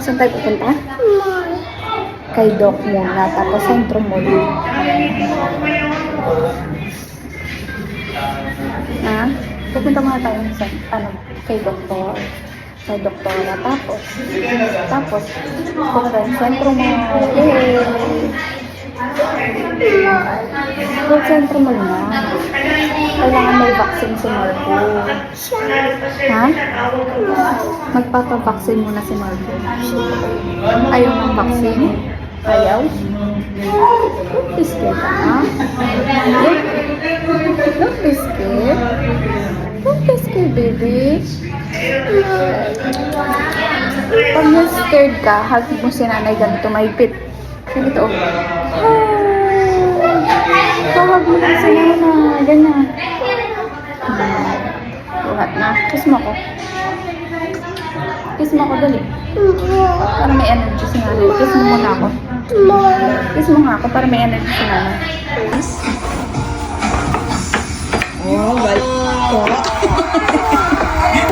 Saan tayo pupunta? Kay Doc muna, tapos Sentro Mall. Ha? Pupunta muna tayo sa, kay Doktor. Kay Doktora. Tapos, pupunta sa Sentro Mall. Yay! Sa Sentro Mall na. Kailangan may vaccine si Marco. Ha? Magpapavaksin muna si Marco. Ayaw ng vaccine? Ayaw? Don't be scared, ha? Don't be scared. Don't be scared, baby. Pag na-scared ka, hug mo si nanay ganito, maipit. Ganito. Hug mo si nanay, ganyan. Buhat na. Kiss mo ako. Kiss mo ako, dali. Para may energy si nanay. Kiss mo muna ako. Kiss mo nga ako para may energy si nanay. Oh,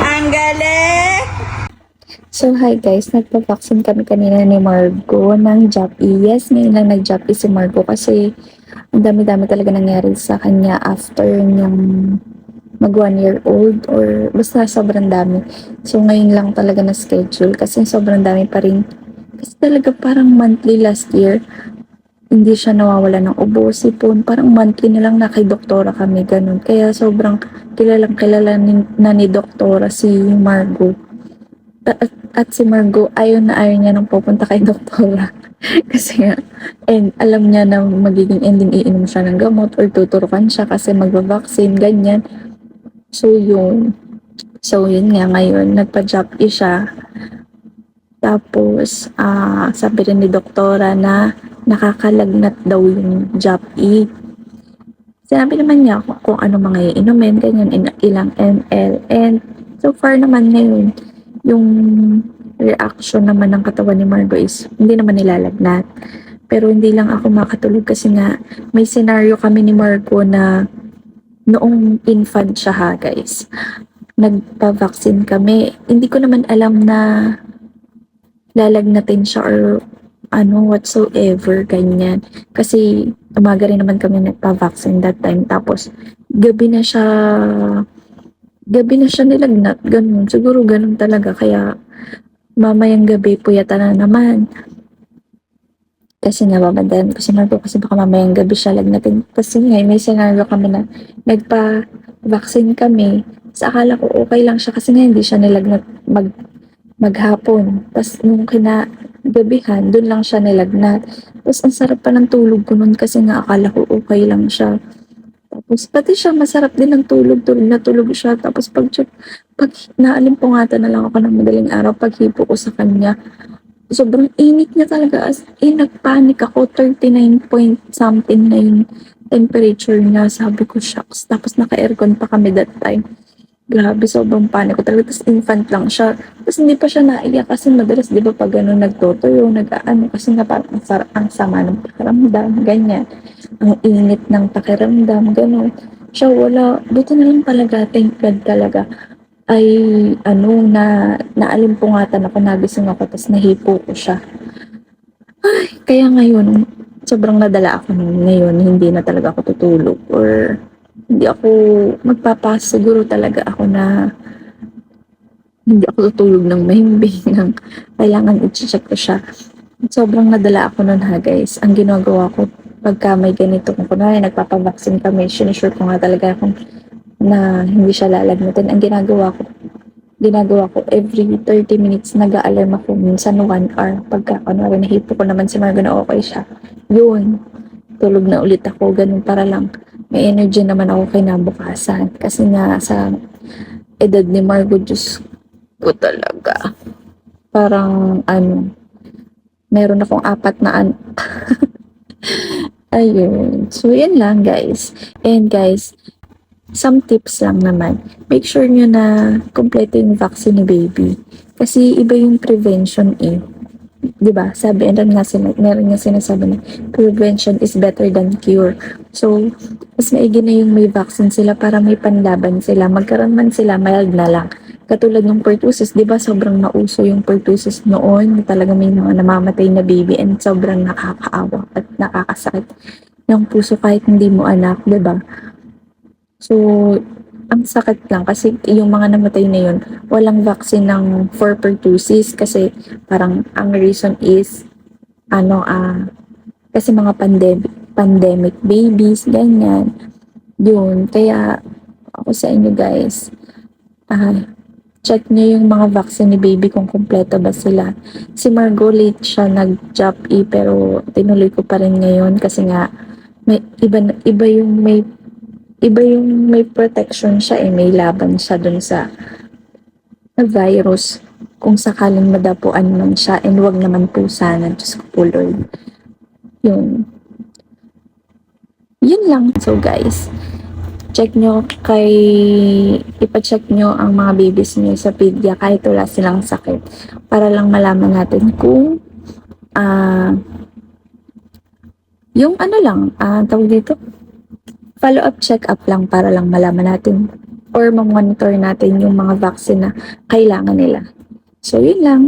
ang galing! So, hi guys. Nagpa-vaccine kami kanina ni Margo ng Jappy. Yes, ngayon lang nag-Jappy si Margo kasi ang dami-dami talaga nangyari sa kanya after niyang mag 1 year old or basta sobrang dami. So, ngayon lang talaga na schedule kasi sobrang dami pa rin. Kasi talaga parang monthly last year, hindi siya nawawala ng ubo, sipon. Parang monthly na lang na kay doktora kami, ganun. Kaya sobrang kilalang kilala na ni doktora si Margo. At si Margo, ayaw niya nang pupunta kay doktora. Kasi nga, and alam niya na magiging ending iinom siya ng gamot or tuturukan siya kasi magba-vaccine, ganyan. So yun nga ngayon, nagpa-Jappy siya. Tapos, sabi rin ni doktora na nakakalagnat daw yung Jappy. Sinabi naman niya kung ano mga iinumin, ganyan, ilang ml. And so far naman ngayon, yung reaction naman ng katawan ni Margo is hindi naman nilalagnat. Pero hindi lang ako makatulog kasi nga may senaryo kami ni Margo na noong infant siya ha guys. Nagpa-vaccine kami. Hindi ko naman alam na lalagnatin siya or whatsoever, ganyan. Kasi umaga rin naman kami nagpa-vaccine that time. Tapos gabi na siya nilagnat, ganun. Siguro ganun talaga. Kaya mamayang gabi puyata na naman. Kasi nababandayan ko si Marco kasi baka mamayang gabi siya lagnatin. Kasi nga, may scenario kami na nagpa-vaccine kami. Sa akala ko okay lang siya kasi nga hindi siya nilagnat maghapon. Tapos nung kinagabihan, dun lang siya nilagnat. Tapos ang sarap pa ng tulog ko nun kasi nga akala ko okay lang siya. Tapos pati siya masarap din ng tulog na tulog siya. Tapos pag naalimpungatan na lang ako ng madaling araw, paghipo ko sa kanya, sobrang init niya talaga. As in, nagpanic ako. 39 point something na yung temperature niya. Sabi ko, shucks. Tapos naka-aircon pa kami that time. Grabe, sobrang panic ko talaga. Tapos infant lang siya. Tapos hindi pa siya naiyak kasi madalas, di ba, pag gano'n nagtotoyo, kasi nga parang ang sama ng pakiramdam, ganyan. Ang init ng pakiramdam, gano'n. Siya wala. Buti na lang talaga, thank God talaga. Ay naalimpungatan ako, nagising ako, tapos nahipo ko siya. Ay, kaya ngayon, sobrang nadala ako ngayon, hindi na talaga ako tutulog or hindi ako siguro talaga ako na hindi ako tutulog ng mahimbing ng kailangan i-check ko siya. Sobrang nadala ako nun ha guys. Ang ginagawa ko pagka may ganito, kung kunwari nagpapavaksin kami, sinusure ko nga talaga akong na hindi siya lalagnatin. Ang ginagawa ko every 30 minutes nag-a-alarm ako, minsan 1 hour. Pagka kunwari nahipo ko naman si Margo na okay siya, yun, tulog na ulit ako, ganun, para lang may energy naman ako kinabukasan. Kasi nga sa edad ni Margo, Diyos ko talaga, parang meron akong 4 na ayun, so yan lang guys. And guys, some tips lang naman. Make sure nyo na kompleto yung vaccine ni baby. Kasi iba yung prevention eh. 'Di ba? Meron nga sinasabi na prevention is better than cure. So, mas maigi na yung may vaccine sila para may panlaban sila. Magkaroon man sila, mild na lang. Katulad ng pertussis, 'di ba sobrang nauso yung pertussis noon, talaga may mga namamatay na baby and sobrang nakakaawa at nakakasakit ng puso kahit hindi mo anak, 'di ba? So, ang sakit lang kasi yung mga namatay na yun, walang vaccine ng for pertussis kasi parang ang reason is ano kasi mga pandemic babies ganyan. Yun, kaya ako sa inyo guys, check nyo yung mga vaccine ni baby kung kumpleto ba sila. Si Margot late siya nag-job pero tinuloy ko pa rin ngayon kasi nga may iba yung may protection siya may laban siya dun sa virus kung sakaling madapuan man siya and wag naman po sana, Diyos ko po Lord. Yun. Yun lang. So guys, ipacheck nyo ang mga babies nyo sa pedia kahit wala silang sakit para lang malaman natin kung yung ano lang, tawag dito, follow-up check-up lang para lang malaman natin or ma-monitor natin yung mga vaccine na kailangan nila. So, yun lang.